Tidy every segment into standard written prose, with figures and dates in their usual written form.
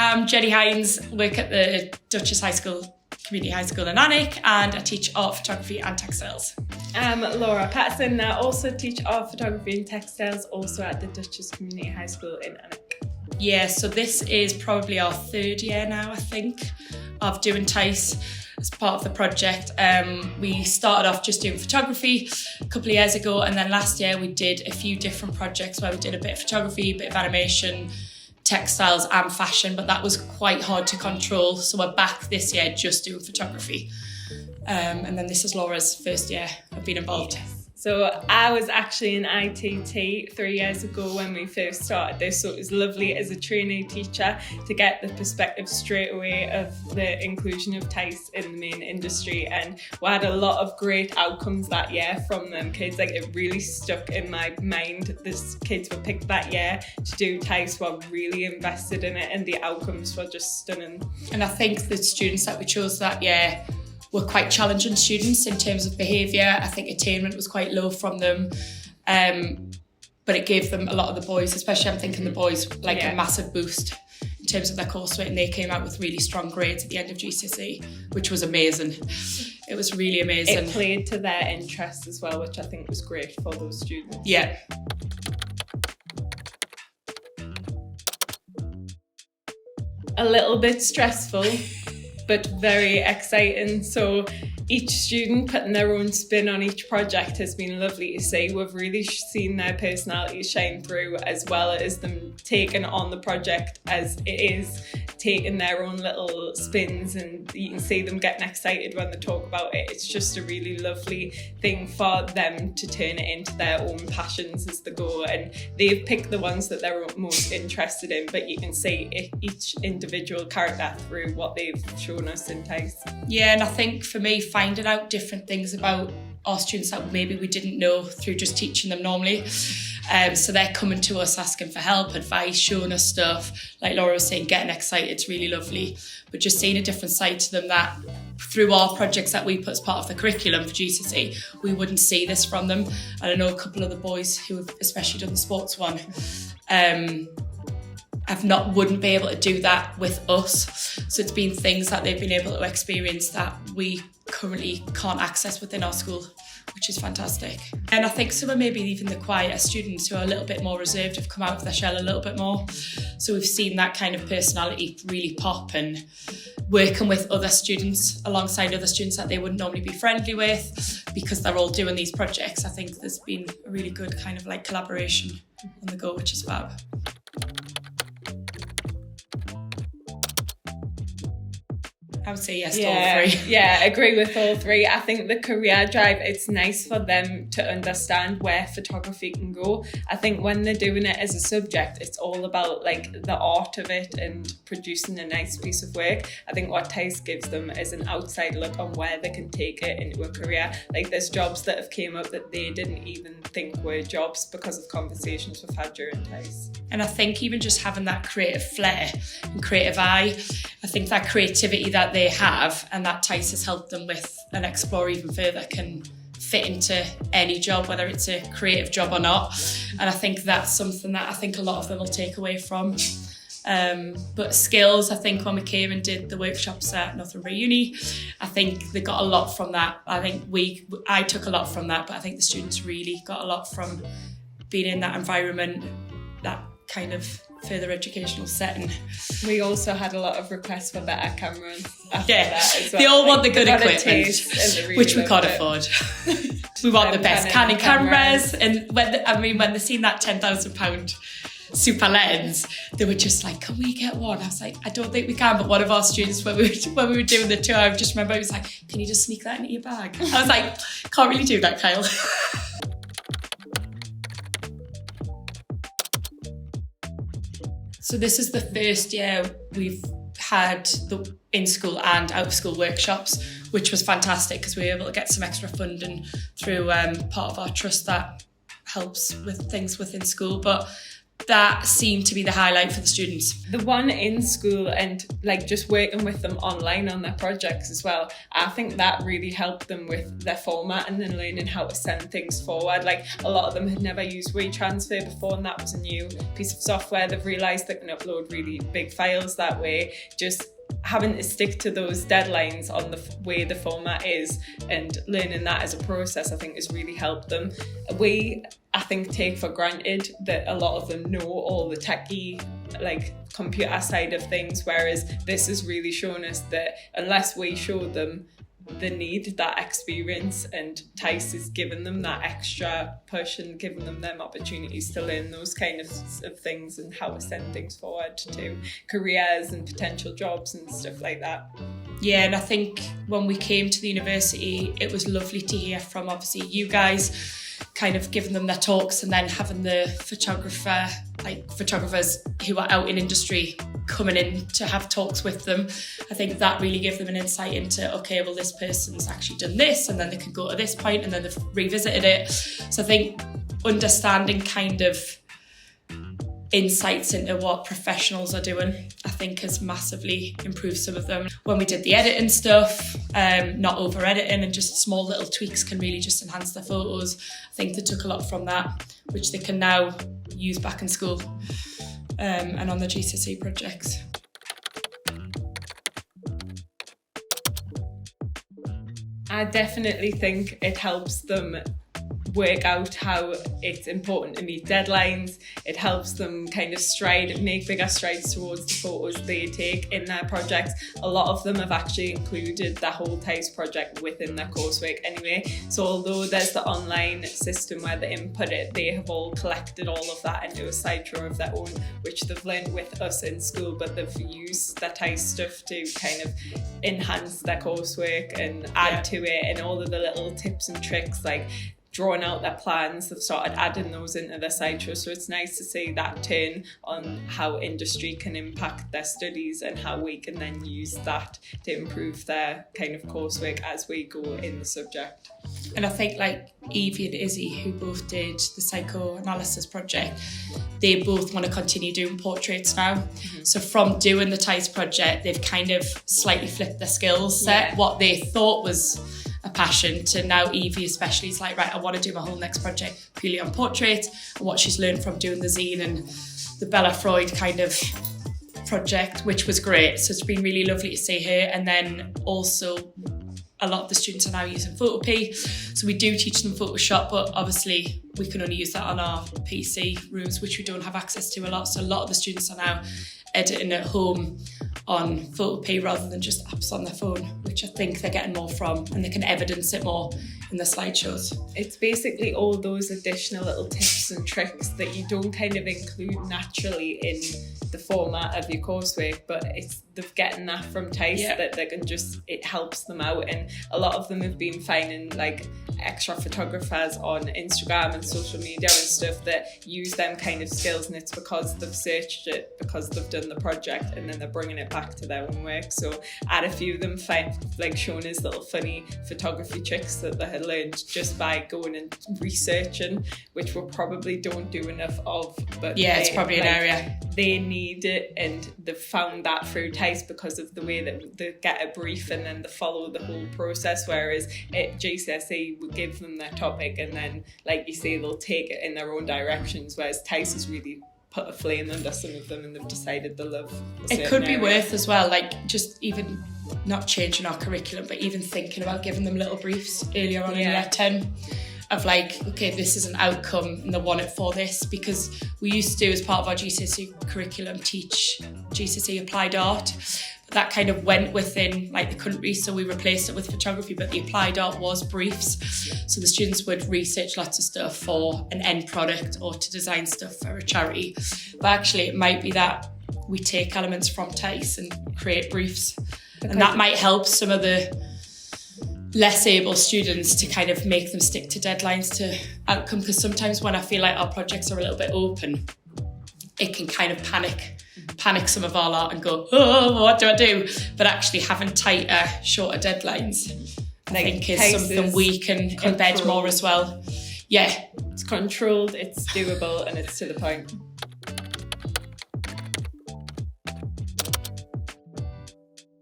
I'm Jennie Hynes, work at the Duchess Community High School in Alnwick, and I teach art, photography and textiles. I'm Laura Pattison. I also teach art, photography and textiles, also at the Duchess Community High School in Alnwick. Yeah, so this is probably our third year now, I think, of doing TICE as part of the project. We started off just doing photography a couple of years ago, and then last year we did a few different projects where we did a bit of photography, a bit of animation, textiles and fashion, but that was quite hard to control. So we're back this year just doing photography. And then this is Laura's first year of being involved. Yes. So I was actually in ITT 3 years ago when we first started this, so it was lovely as a trainee teacher to get the perspective straight away of the inclusion of TICE in the main industry, and we had a lot of great outcomes that year from them kids. Like, it really stuck in my mind. These kids were picked that year to do TICE, were really invested in it, and the outcomes were just stunning. And I think the students that we chose that year were quite challenging students in terms of behaviour. I think attainment was quite low from them, but it gave them, a lot of the boys, especially I'm thinking the boys, a massive boost in terms of their coursework, and they came out with really strong grades at the end of GCSE, which was amazing. It was really amazing. It played to their interests as well, which I think was great for those students. Yeah. A little bit stressful, but very exciting. So each student putting their own spin on each project has been lovely to see. We've really seen their personalities shine through, as well as them taking on the project as it is, taking their own little spins, and you can see them getting excited when they talk about it. It's just a really lovely thing for them to turn it into their own passions as they go, and they've picked the ones that they're most interested in, but you can see each individual character through what they've shown us in TICE. Yeah, and I think for me, finding out different things about our students that maybe we didn't know through just teaching them normally. So they're coming to us asking for help, advice, showing us stuff. Like Laura was saying, getting excited, it's really lovely. But just seeing a different side to them that through our projects that we put as part of the curriculum for GCSE, we wouldn't see this from them. And I know a couple of the boys who have especially done the sports one, wouldn't be able to do that with us. So it's been things that they've been able to experience that we currently can't access within our school, which is fantastic. And I think some of maybe even the quieter students who are a little bit more reserved have come out of their shell a little bit more. So we've seen that kind of personality really pop, and working with other students alongside other students that they wouldn't normally be friendly with because they're all doing these projects. I think there's been a really good kind of like collaboration on the go, which is fab. I would say yes to all three. Yeah, I agree with all three. I think the career drive, it's nice for them to understand where photography can go. I think when they're doing it as a subject, it's all about like the art of it and producing a nice piece of work. I think what TICE gives them is an outside look on where they can take it into a career. Like, there's jobs that have came up that they didn't even think were jobs because of conversations we've had during TICE. And I think even just having that creative flair and creative eye, I think that creativity that they have and that TICE has helped them with and explore even further can fit into any job, whether it's a creative job or not. And I think that's something that I think a lot of them will take away from. But skills, I think when we came and did the workshops at Northumbria Uni, I think they got a lot from that. I think I took a lot from that, but I think the students really got a lot from being in that environment, that kind of further educational setting. We also had a lot of requests for better cameras after that as well. They all want the good equipment, really, which we can't afford. We want the best Canon cameras, and when they seen that £10,000 super lens, they were just like, can we get one? I was like, I don't think we can, but one of our students, when we were doing the tour, I just remember he was like, can you just sneak that into your bag? I was like, can't really do that, Kyle. So this is the first year we've had the in-school and out-of-school workshops, which was fantastic because we were able to get some extra funding through part of our trust that helps with things within school. But that seemed to be the highlight for the students. The one in school and like just working with them online on their projects as well, I think that really helped them with their format and then learning how to send things forward. Like a lot of them had never used WeTransfer before, and that was a new piece of software. They've realised they can upload really big files that way. Just having to stick to those deadlines on the way the format is and learning that as a process, I think has really helped them. We, I think, take for granted that a lot of them know all the techie, like computer side of things, whereas this has really shown us that unless we show them the need, that experience, and Tice is giving them that extra push and giving them opportunities to learn those kind of things and how to send things forward to careers and potential jobs and stuff like that. Yeah, and I think when we came to the university, it was lovely to hear from obviously you guys, kind of giving them their talks, and then having the photographers who are out in industry coming in to have talks with them. I think that really gave them an insight into, okay, well, this person's actually done this, and then they can go to this point, and then they've revisited it. So I think understanding kind of insights into what professionals are doing, I think has massively improved some of them. When we did the editing stuff, not over editing, and just small little tweaks can really just enhance their photos. I think they took a lot from that, which they can now use back in school and on the GCSE projects. I definitely think it helps them work out how it's important to meet deadlines. It helps them kind of make bigger strides towards the photos they take in their projects. A lot of them have actually included the whole Tice project within their coursework anyway. So although there's the online system where they input it, they have all collected all of that into a slideshow of their own, which they've learned with us in school, but they've used that Tice stuff to kind of enhance their coursework and add to it, and all of the little tips and tricks like drawing out their plans, they've started adding those into their slideshow. So it's nice to see that turn on how industry can impact their studies and how we can then use that to improve their kind of coursework as we go in the subject. And I think like Evie and Izzy, who both did the psychoanalysis project, they both want to continue doing portraits now. Mm-hmm. So from doing the Tice project, they've kind of slightly flipped their skills set. What they thought was a passion to now Evie especially is like, right, I want to do my whole next project purely on portraits, and what she's learned from doing the zine and the Bella Freud kind of project, which was great. So it's been really lovely to see her. And then also a lot of the students are now using Photopea. So we do teach them Photoshop, but obviously we can only use that on our PC rooms, which we don't have access to a lot. So a lot of the students are now editing at home on Photopea rather than just apps on their phone, which I think they're getting more from, and they can evidence it more in the slideshows. It's basically all those additional little tips and tricks that you don't kind of include naturally in the format of your coursework, but it's they're getting that from Tice that they can just, it helps them out. And a lot of them have been finding like extra photographers on Instagram and social media and stuff that use them kind of skills, and it's because they've searched it, because they've done the project, and then they're bringing it back to their own work. So I had a few of them like showing us little funny photography tricks that they had learned just by going and researching, which we probably don't do enough of. But it's probably an area they need it, and they've found that through Tice because of the way that they get a brief and then they follow the whole process, whereas at GCSE we give them their topic and then, like you say, they'll take it in their own directions, whereas Tice has really put a flame under some of them and they've decided they love it. Could be worth as well, like just even not changing our curriculum, but even thinking about giving them little briefs earlier on in year 10 of like, okay, this is an outcome and they want it for this, because we used to, as part of our GCSE curriculum, teach GCSE applied art. But that kind of went within like the country, so we replaced it with photography, but the applied art was briefs. So the students would research lots of stuff for an end product or to design stuff for a charity. But actually it might be that we take elements from Tice and create briefs. And that might help some of the less able students to kind of make them stick to deadlines to outcome, because sometimes when I feel like our projects are a little bit open, it can kind of panic some of our lot and go, oh, what do I do? But actually having tighter, shorter deadlines, I think is something we can embed more as well. Yeah. It's controlled, it's doable, and it's to the point.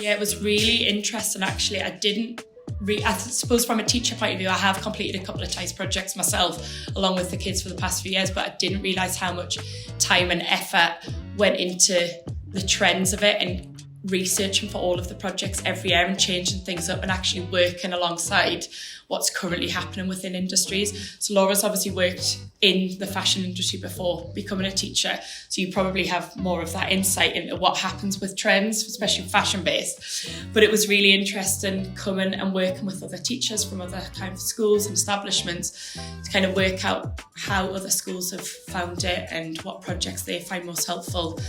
Yeah, it was really interesting actually. I suppose from a teacher point of view, I have completed a couple of TICE projects myself along with the kids for the past few years, but I didn't realise how much time and effort went into the trends of it and researching for all of the projects every year and changing things up and actually working alongside what's currently happening within industries. So Laura's obviously worked in the fashion industry before becoming a teacher, so you probably have more of that insight into what happens with trends, especially fashion based. But it was really interesting coming and working with other teachers from other kind of schools and establishments to kind of work out how other schools have found it and what projects they find most helpful.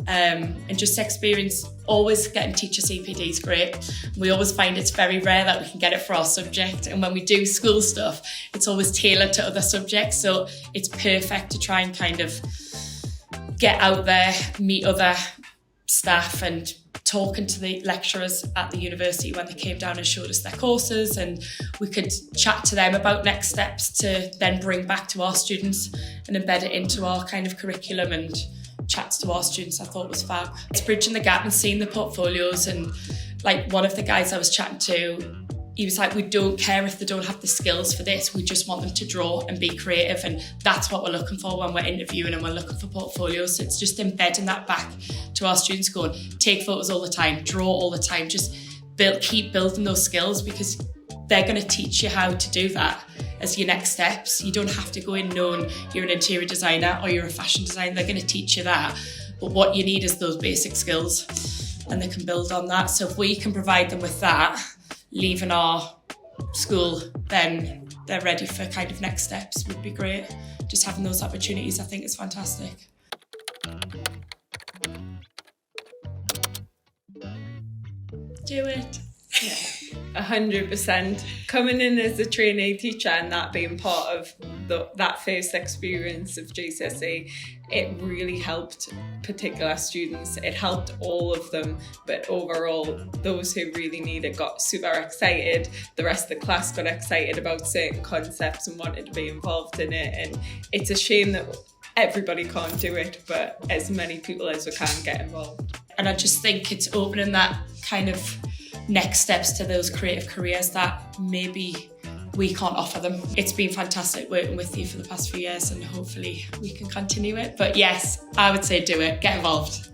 And just experience always getting teacher CPD is great. We always find it's very rare that we can get it for our subject, and when we do school stuff, it's always tailored to other subjects, so it's perfect to try and kind of get out there, meet other staff and talking to the lecturers at the university when they came down and showed us their courses, and we could chat to them about next steps to then bring back to our students and embed it into our kind of curriculum and chats to our students. I thought was fab. It's bridging the gap and seeing the portfolios, and like one of the guys I was chatting to, he was like, we don't care if they don't have the skills for this, we just want them to draw and be creative, and that's what we're looking for when we're interviewing and we're looking for portfolios. So it's just embedding that back to our students, going, take photos all the time, draw all the time, just keep building those skills, because they're going to teach you how to do that as your next steps. You don't have to go in knowing you're an interior designer or you're a fashion designer. They're going to teach you that. But what you need is those basic skills, and they can build on that. So if we can provide them with that, leaving our school, then they're ready for kind of next steps would be great. Just having those opportunities, I think, is fantastic. Do it. Yeah. 100%. Coming in as a trainee teacher and that being part of that first experience of GCSE, it really helped particular students. It helped all of them, but overall, those who really need it got super excited. The rest of the class got excited about certain concepts and wanted to be involved in it. And it's a shame that everybody can't do it, but as many people as we can get involved. And I just think it's opening that kind of next steps to those creative careers that maybe we can't offer them. It's been fantastic working with you for the past few years, and hopefully we can continue it. But yes, I would say do it, get involved.